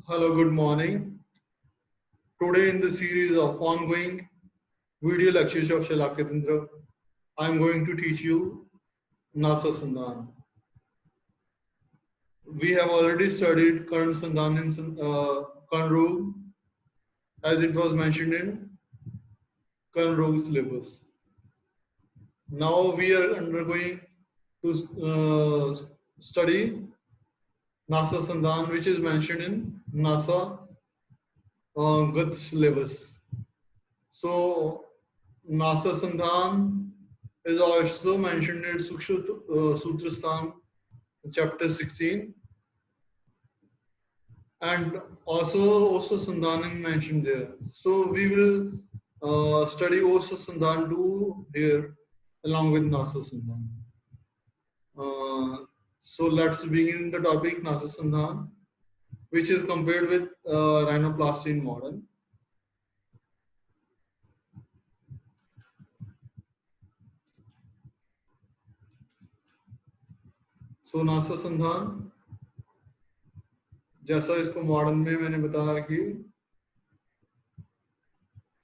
Hello, good morning. Today in the series of ongoing video lectures of Shalakitendra, I am going to teach you Nasa Sandhan. We have already studied Karan Sandhan in Karan Rog as it was mentioned in Karan Rog syllabus. Now we are undergoing to study Nasa Sandhan, which is mentioned in Nasa Gat syllabus. So Nasa Sandhan is also mentioned in Sutrasthana chapter 16, and also Sandhan is mentioned there. So we will study also Sandhan 2 here along with Nasa Sandhan. So let's begin the topic Nasa Sandhan, which is compared with rhinoplasty in modern. So NASA संधान जैसा इसको modern में मैंने बताया कि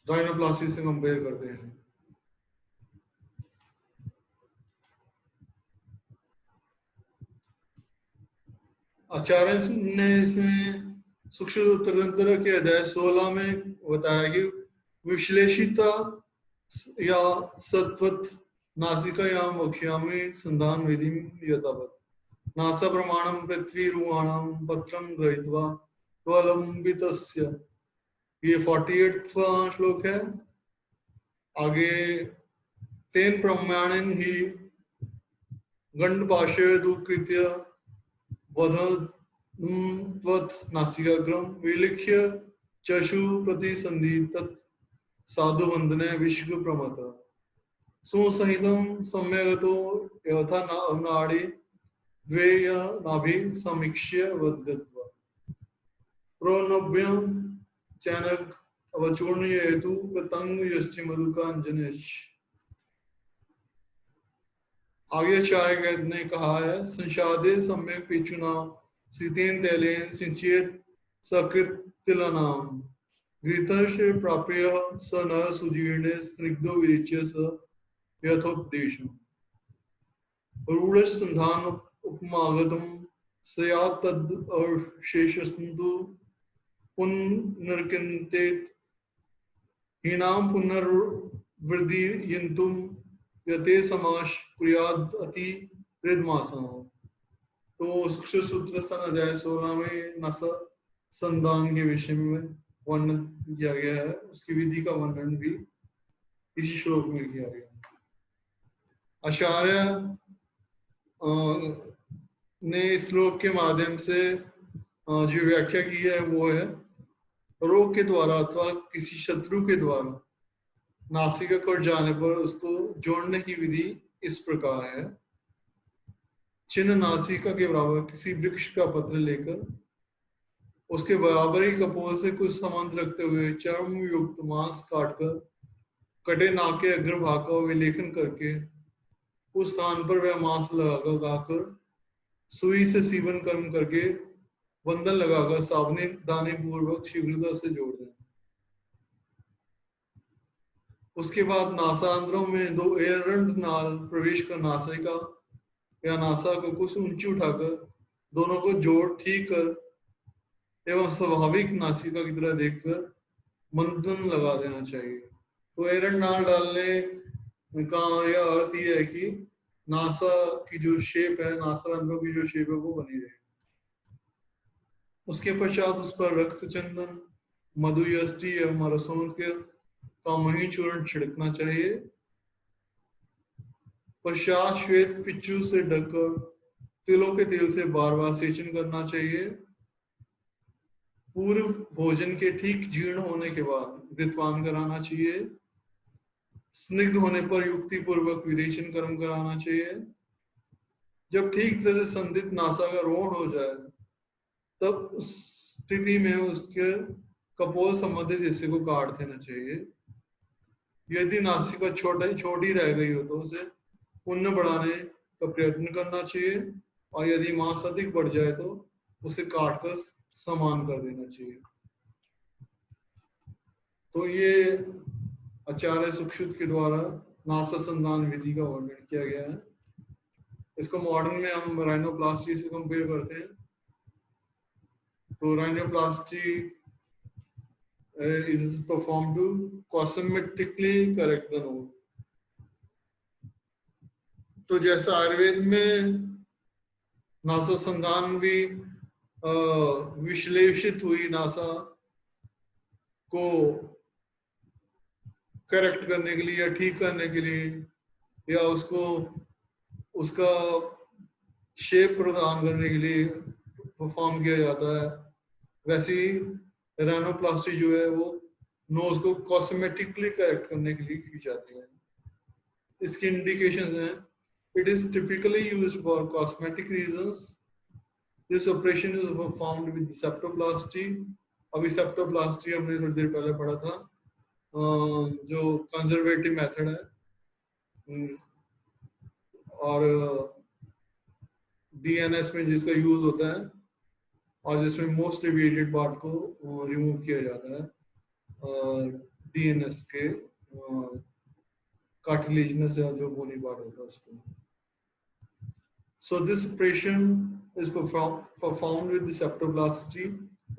rhinoplasty से compare करते हैं। आचार्य ने इसमें सूक्ष्म उत्तरतंत्र के अध्याय 16 में बताया कि विश्लेषिता या सत्वत नासिका या वक्ष्यामि संधान विधि यथावत् नासा प्रमाणम पृथ्वी रुवाणम पत्रम गृहीत्वा त्वलंबितस्य, ये 48वां श्लोक है। आगे तेन प्रमाणेन ही गंडपाशयदुकृत्य वधत्वत् नासिकाग्रम विलिख्य चक्षु प्रतिसंधि तत् साधु वंदने विश्व प्रमत सुसहितं सम्यगतो यथा नाड़ी द्वेय नाभि समीक्ष्य वदत्वा प्रणव्यं चैनक अवचूर्ण हेतु प्रतंग यष्टि मधुकांजनेश। आगे आचार्य ने कहा है संसादे सम्यक पिचुना सीतेन तैलेन सिंचित सकृत तिलनाम घृतश प्राप्य स न सुजीर्णे स्निग्धो विरिच्य स यथोपदेशम रूढ़ संधान उपमागतम सयात तद अवशेषस्तु पुनर्किंचित हीनाम पुनर्वृद्धि यंतुम यते समाश कुर्याद अति हृदमासा। तो सूक्ष्म सूत्रस्थान अध्याय 16 में नसा संधान के विषय में वर्णन किया गया है, उसकी विधि का वर्णन भी इसी श्लोक में किया गया। आचार्य ने इस श्लोक के माध्यम से जो व्याख्या की है वो है रोग के द्वारा अथवा किसी शत्रु के द्वारा नासिका कट जाने पर उसको जोड़ने की विधि इस प्रकार है। चिन्ह नासिका के बराबर किसी वृक्ष का पत्र लेकर उसके बराबर ही कपोल से कुछ संबंध रखते हुए चर्म युक्त मांस काटकर कटे नाक के अग्रभाग का विलेखन करके उस स्थान पर वह मांस लगाकर सुई से सीवन कर्म करके बंधन लगाकर सावधानी पूर्वक शीघ्रता से जोड़ दें। उसके बाद नासांतरों में 2 एरंड नाल प्रवेश कर नासिका या नासा को कुछ ऊंची उठाकर दोनों को जोड़ ठीक कर एवं स्वाभाविक नासिका की तरह देखकर बंधन लगा देना चाहिए। तो एरंड नाल डालने का यह अर्थ यह है कि नासा की जो शेप है, नासारंध्रों की जो शेप है वो बनी रहे। उसके पश्चात उस पर रक्त चंदन मधुयष्टि एवं रसों के का मही चूर्ण छिड़कना चाहिए। पश्चात श्वेत पिच्चू से ढककर तिलों के तेल से बार बार सेचन करना चाहिए। पूर्व भोजन के ठीक जीर्ण होने के बाद घृतपान कराना चाहिए। स्निग्ध होने पर युक्ति पूर्वक विरेचन कर्म कराना चाहिए। जब ठीक तरह से संधित नासा का रोहण हो जाए तब उस स्थिति में उसके कपोल संबंधित हिस्से को काट देना चाहिए। यदि नासिका छोटी रह गई हो तो उसे पुण्य बढ़ाने का प्रयत्न करना चाहिए, और यदि मांस अधिक बढ़ जाए तो उसे काटकर समान कर देना चाहिए। तो ये आचार्य सुश्रुत के द्वारा नासा संधान विधि का वर्णन किया गया है। इसको मॉडर्न में हम राइनोप्लास्टी से कंपेयर करते हैं। तो rhinoplasty is performed to cosmetically correct the nose. तो जैसा आयुर्वेद में नासा संधान भी विश्लेषित हुई नासा को करेक्ट करने के लिए या ठीक करने के लिए या उसको उसका शेप प्रदान करने के लिए परफॉर्म किया जाता है, वैसे ही राइनोप्लास्टी जो है वो नोज को कॉस्मेटिकली करेक्ट करने के लिए की जाती है। इसकी इंडिकेशंस हैं, it is typically used for cosmetic reasons. This operation is performed with septoplasty. अभी सेप्टोप्लास्टी हमने थोड़ी देर पहले पढ़ा था, जो कंजर्वेटिव मेथड है और डीएनएस में जिसका यूज होता है और जिसमें मोस्ट डेविएटेड पार्ट को रिमूव किया जाता है डीएनएस के कार्टिलेजिनस या जो बोनी पार्ट होता है उसको। So this operation is performed with the septoplasty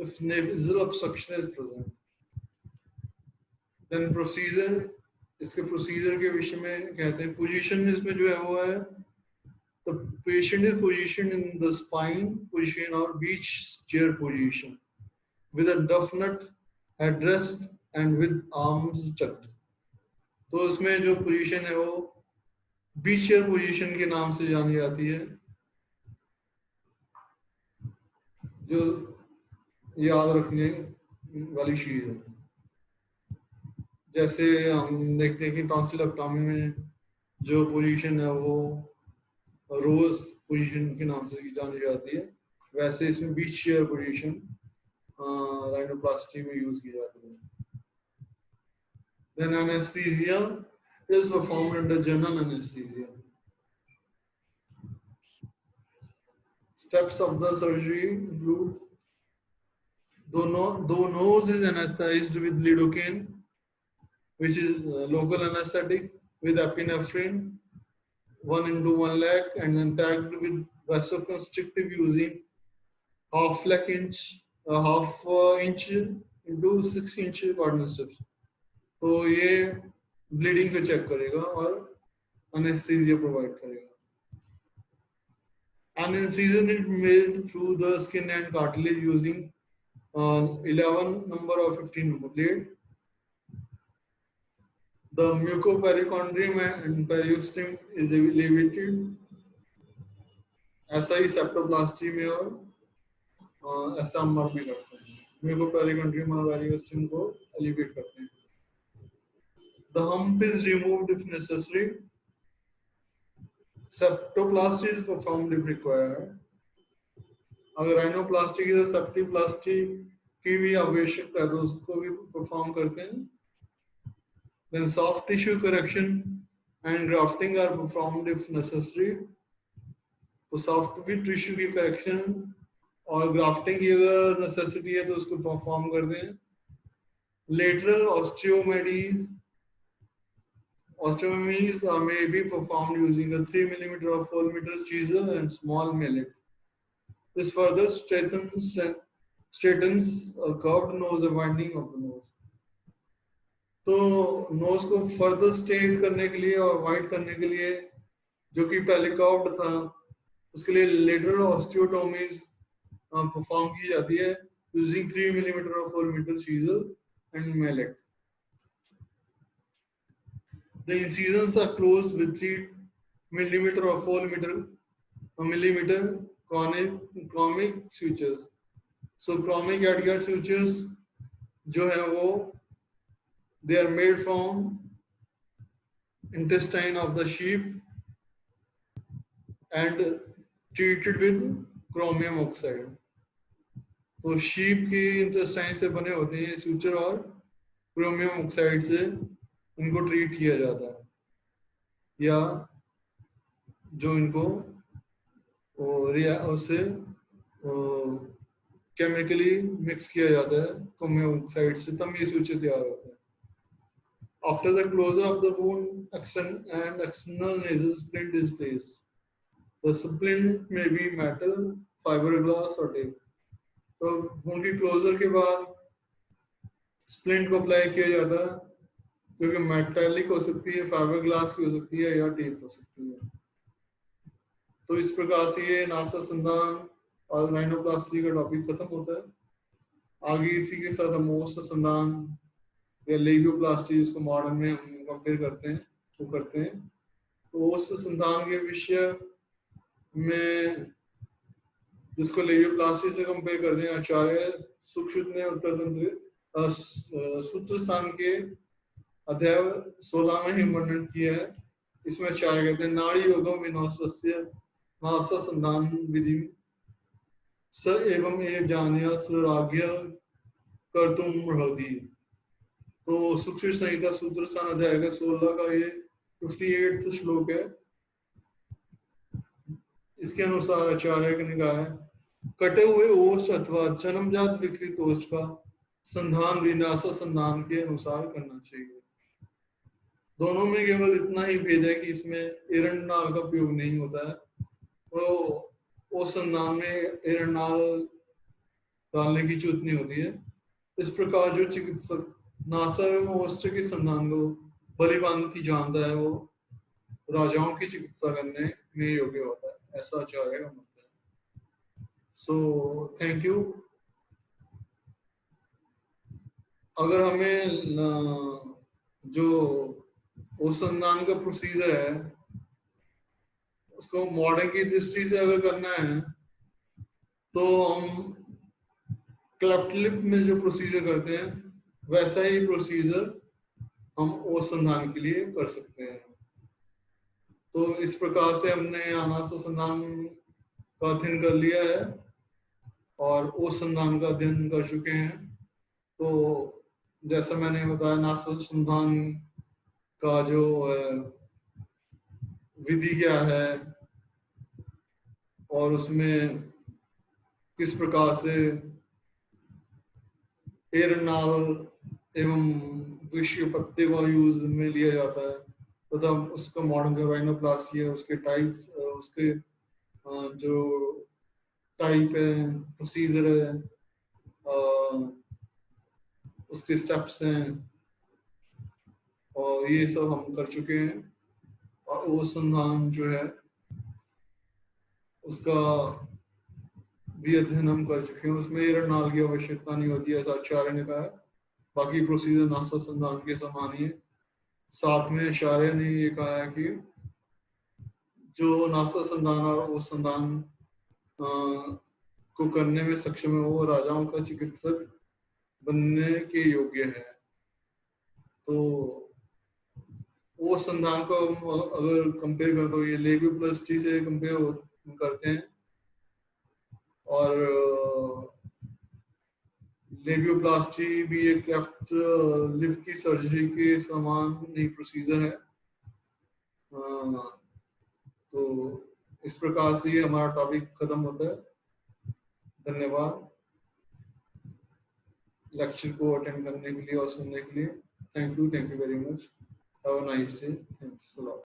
if nasal obstruction is present. Then procedure, इसके procedure के विषय में कहते हैं, position इसमें जो है वो है, the patient is positioned in the spine position or beach chair position with a definite headrest and with arms tucked. तो इसमें जो पोजीशन है वो बीच चेयर पोजीशन के नाम से जानी जाती है, जो याद रखने वाली चीज है। जैसे हम देखते हैं कि टॉन्सिलोटॉमी में जो पोजीशन है वो रोज पोजीशन के नाम से जानी जाती है, वैसे इसमें बीच चेयर पोजीशन राइनोप्लास्टी में यूज की जाती है। Then anesthesia is performed under general anesthesia. Steps of the surgery include, though nose is anesthetized with lidocaine, which is local anesthetic, with epinephrine 1 into 1 lakh, and then tagged with vasoconstrictive using half inch into 6 inch coordinate strips. तो ये bleeding को check करेगा और anaesthesia provide करेगा। An incision is made through the skin and cartilage using 11 number or 15 number blade. The mucoperichondrium and periosteum is elevated. ऐसा ही septoplasty में और ऐसा हम में करते हैं, म्यूकोपेरिकॉन्ड्रियम और पेरियोस्टियम को एलिवेट करते हैं। The hump is removed if necessary. Septoplasty is performed if required. अगर राइनोप्लास्टी की तरह सेप्टोप्लास्टी की भी आवश्यकता है तो उसको भी परफॉर्म करते हैं। Then soft tissue correction and grafting are performed if necessary. तो सॉफ्ट टिश्यू की करेक्शन और ग्राफ्टिंग की अगर नेसेसिटी है तो उसको परफॉर्म करते हैं। Lateral osteotomies may be performed using a 3 mm or 4 mm chisel and small mallet. This further straightens a curved nose, a winding of the nose. तो नोज को फर्दर स्ट्रेट करने के लिए और वाइड करने के लिए, जो कि पहले कर्व्ड था, उसके लिए लेटरल ऑस्टियोटोमीज परफॉर्म की जाती है यूजिंग 3 mm और 4 mm chisel and mallet. The incisions are closed with 3 mm or 4 mm chromic sutures. So chromic adgat sutures जो है वो they are made from intestine of the sheep and treated with chromium oxide. तो sheep की intestine से बने होते हैं suture और chromium oxide से इनको ट्रीट किया जाता है, या जो इनको उससे केमिकली मिक्स किया जाता है क्रोमियम ऑक्साइड से, तब ये सूचे तैयार होते हैं। After the closure of the wound, and external nasal splint is placed. The splint may be metal, fiberglass or tape. तो wound की क्लोजर के बाद स्प्लिंट को अप्लाई किया जाता है, क्योंकि मेटालिक हो सकती है, फाइबर ग्लास की हो सकती है या टेप हो सकती है। तो इस प्रकार से ये नासा संधान और राइनोप्लास्टी का टॉपिक खत्म होता है। आगे इसी के साथ हम ओस्ट संधान या लेबियोप्लास्टी, जिसको मॉडर्न में हम कंपेयर करते हैं, वो करते हैं। तो ओस्ट संधान के विषय में, जिसको लेबियोप्लास्टी से कंपेयर करते हैं, आचार्य सुश्रुत ने उत्तर तंत्र सूत्र स्थान के अध्याय 16 में ही वर्णन किया है। इसमें आचार्य कहते हैं नाड़ी योगम विनोस्य नासा संधान विधि स एवं ए जान्या स राज्ञ कर्तुम रहती। तो सूक्ष्म संहिता सूत्र स्थान अध्याय का 16 का ये 58वां श्लोक है। इसके अनुसार आचार्य ने कहा है, कटे हुए ओष्ठ अथवा जन्मजात विकृत ओष्ठ का संधान विनाशा संधान के अनुसार करना चाहिए। दोनों में केवल इतना ही भेद है कि इसमें एरंडाल का प्रयोग नहीं होता है। तो उस संधान में एरंडाल डालने की जरूरत नहीं होती है। इस प्रकार जो चिकित्सक नासा एवं ओष्ठ के संधान को भलीभांति जानता है, वो राजाओं की चिकित्सा करने में योग्य होता है, ऐसा आचार्य का मत है। So thank you. अगर हमें जो अनुसंधान का प्रोसीजर है उसको मॉडर्न की दृष्टि से अगर करना है, तो हम क्लेफ्ट लिप में जो प्रोसीजर करते हैं वैसा ही प्रोसीजर हम अनुसंधान के लिए कर सकते हैं। तो इस प्रकार से हमने अनासा संधान का अध्ययन कर लिया है और अनुसंधान का अध्ययन कर चुके हैं। तो जैसा मैंने बताया, नासा संधान का जो विधि क्या है और उसमें किस प्रकार से एरनाल एवं विषय पत्ते को यूज में लिया जाता है, तथा उसका मॉडर्न राइनोप्लास्टी है, उसके टाइप, उसके जो टाइप है, प्रोसीजर है, उसके स्टेप्स हैं, और ये सब हम कर चुके हैं। और वो संधान जो है उसका भी अध्ययन हम कर चुके हैं। उसमें एरनाल की आवश्यकता नहीं होती, ऐसा आचार्य ने कहा है। बाकी प्रोसीजर नासा संधान के समान ही है। साथ में आचार्य ने ये कहा है कि जो नासा संधान और उस संधान को करने में सक्षम है, वो राजाओं का चिकित्सक बनने के योग्य है। तो वो संधान को अगर कंपेयर कर दो, ये लेबियोप्लास्टी से कंपेयर करते हैं, और लेबियोप्लास्टी भी एक क्लेफ्ट लिप की सर्जरी के समान ही प्रोसीजर है। तो इस प्रकार से ये हमारा टॉपिक खत्म होता है। धन्यवाद लेक्चर को अटेंड करने के लिए और सुनने के लिए। Thank you very much. Have a nice day. Thanks a lot.